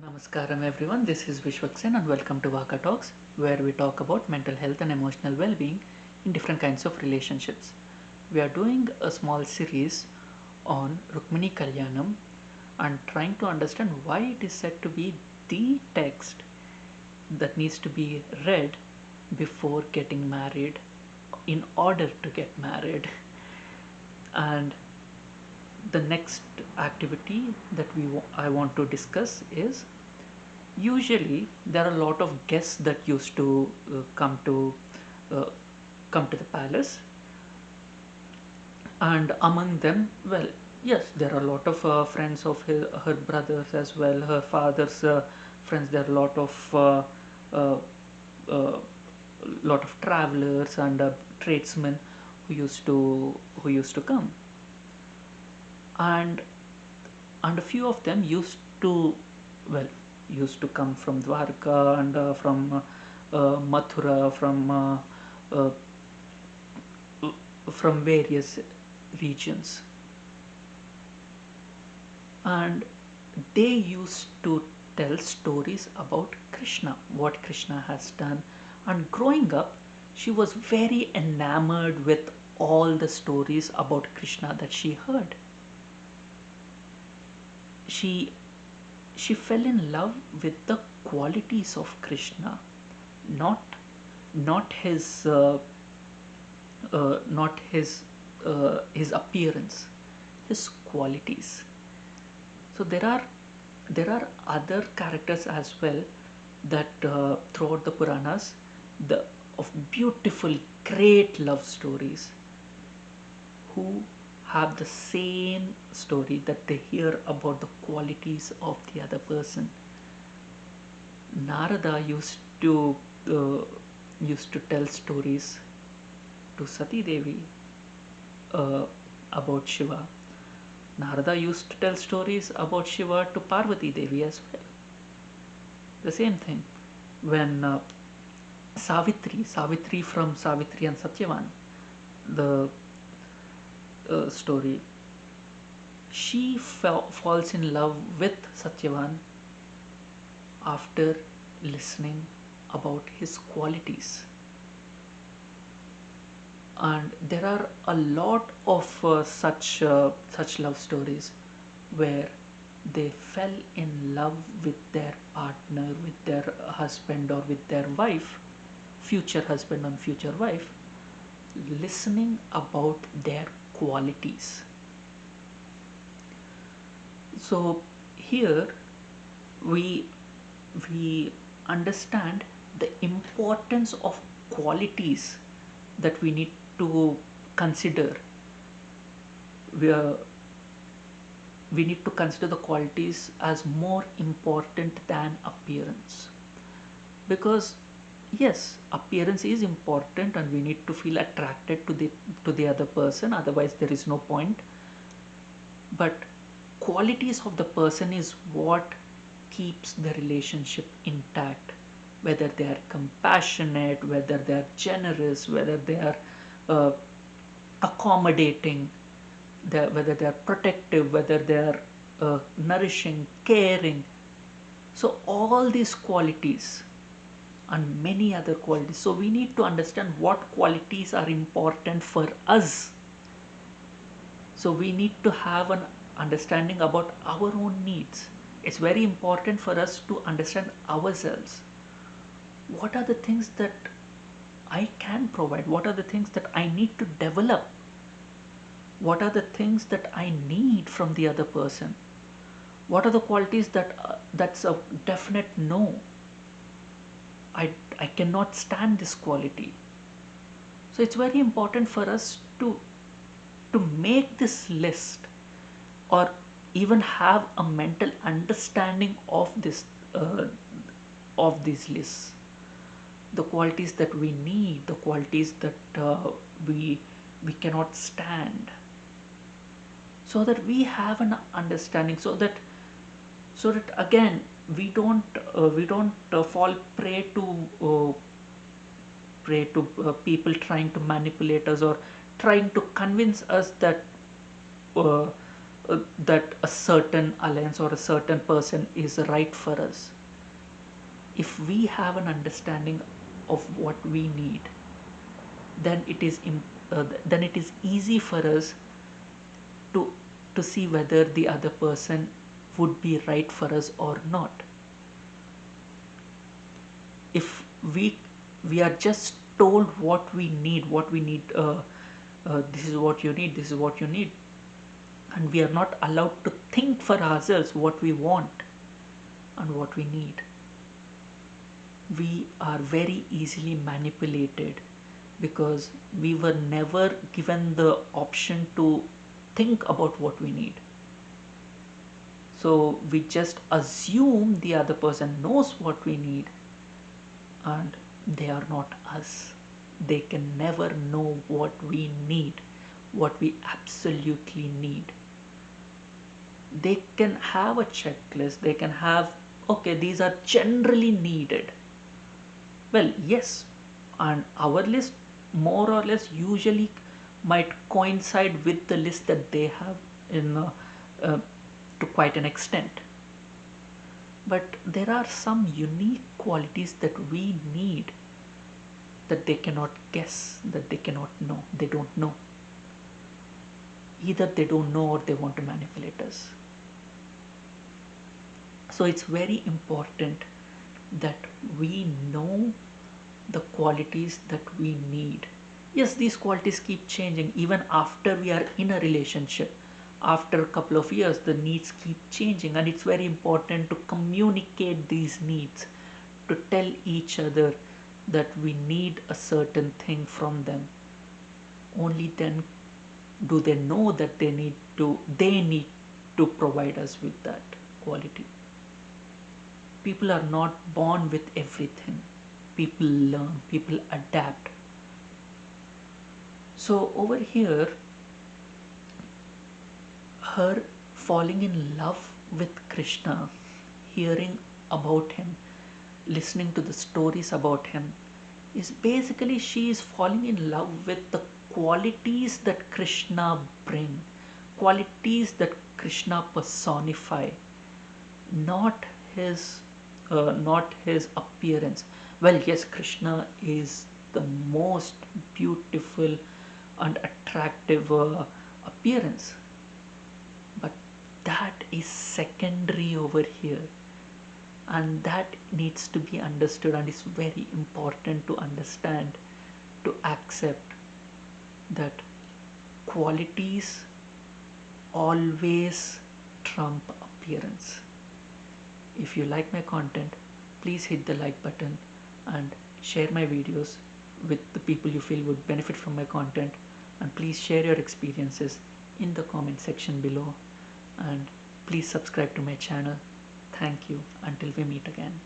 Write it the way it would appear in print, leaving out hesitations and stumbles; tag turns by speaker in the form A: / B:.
A: Namaskaram everyone, this is Vishwaksen and welcome to Vaka Talks, where we talk about mental health and emotional well-being in different kinds of relationships. We are doing a small series on Rukmini Kalyanam and trying to understand why it is said to be the text that needs to be read before getting married, in order to get married. And the next activity that I want to discuss is, usually there are a lot of guests that used to uh, come to the palace, and among them, well, yes, there are a lot of friends of her brothers as well, her father's friends. There are a uh, uh, lot of travelers and tradesmen who used to come, and a few of them well used to come from Dwarka and from Mathura, uh, from various regions, and they used to tell stories about Krishna, what Krishna has done. And growing up, she was very enamored with all the stories about Krishna that she heard. She she fell in love with the qualities of Krishna, not not his appearance, his qualities. So there are other characters as well that throughout the Puranas, the of beautiful, great love stories, who have the same story that they hear about the qualities of the other person. Narada uh, used to tell stories to Sati Devi about Shiva. Narada used to tell stories about Shiva to Parvati Devi as well. The same thing when Savitri from Savitri and Satyavan, the story, she falls in love with Satyavan after listening about his qualities. And there are a lot of such love stories where they fell in love with their partner, with their husband or with their wife, future husband and future wife, listening about their qualities. So here we we understand the importance of qualities that we need to consider. We, uh, we need to consider the qualities as more important than appearance, because yes, appearance is important and we need to feel attracted to the other person, otherwise there is no point. But qualities of the person is what keeps the relationship intact, whether they are compassionate, whether they are generous, whether they are uh, accommodating, whether they are protective, whether they are nourishing, caring. So all these qualities and many other qualities, so we need to understand what qualities are important for us. So we need to have an understanding about our own needs. It's very important for us to understand ourselves. What are the things that I can provide? What are the things that I need to develop? What are the things that I need from the other person? What are the qualities that's a definite no? I cannot stand this quality. So it's very important for us to make this list, or even have a mental understanding of these lists, the qualities that we need, the qualities that we cannot stand, so that we have an understanding, so that again we don't fall prey to people trying to manipulate us, or trying to convince us that uh, that a certain alliance or a certain person is right for us. If we have an understanding of what we need, then it is easy for us to to see whether the other person would be right for us or not. If we are just told what we need, this is what you need, this is what you need, and we are not allowed to think for ourselves what we want and what we need, we are very easily manipulated, because we were never given the option to think about what we need. So we just assume the other person knows what we need, and they are not us. They can never know what we need, what we absolutely need. They can have a checklist, they can have, okay, these are generally needed. Well, yes, and our list more or less usually might coincide with the list that they have in uh, to quite an extent. But there are some unique qualities that we need that they cannot guess, that they cannot know, they don't know. Either they don't know or they want to manipulate us. So it's very important that we know the qualities that we need. Yes, these qualities keep changing even after we are in a relationship. After a couple of years, the needs keep changing, and it's very important to communicate these needs, to tell each other that we need a certain thing from them. Only then do they know that they need to provide us with that quality. People are not born with everything. People learn, people adapt. So over here, her falling in love with Krishna, hearing about him, listening to the stories about him, is basically she is falling in love with the qualities that Krishna bring, qualities that Krishna personify, not his not his appearance. Well, yes, Krishna is the most beautiful and attractive appearance, but that is secondary over here, and that needs to be understood, and is very important to understand, to accept that qualities always trump appearance. If you like my content, please hit the like button and share my videos with the people you feel would benefit from my content, and please share your experiences in the comment section below, and please subscribe to my channel. Thank you. Until we meet again.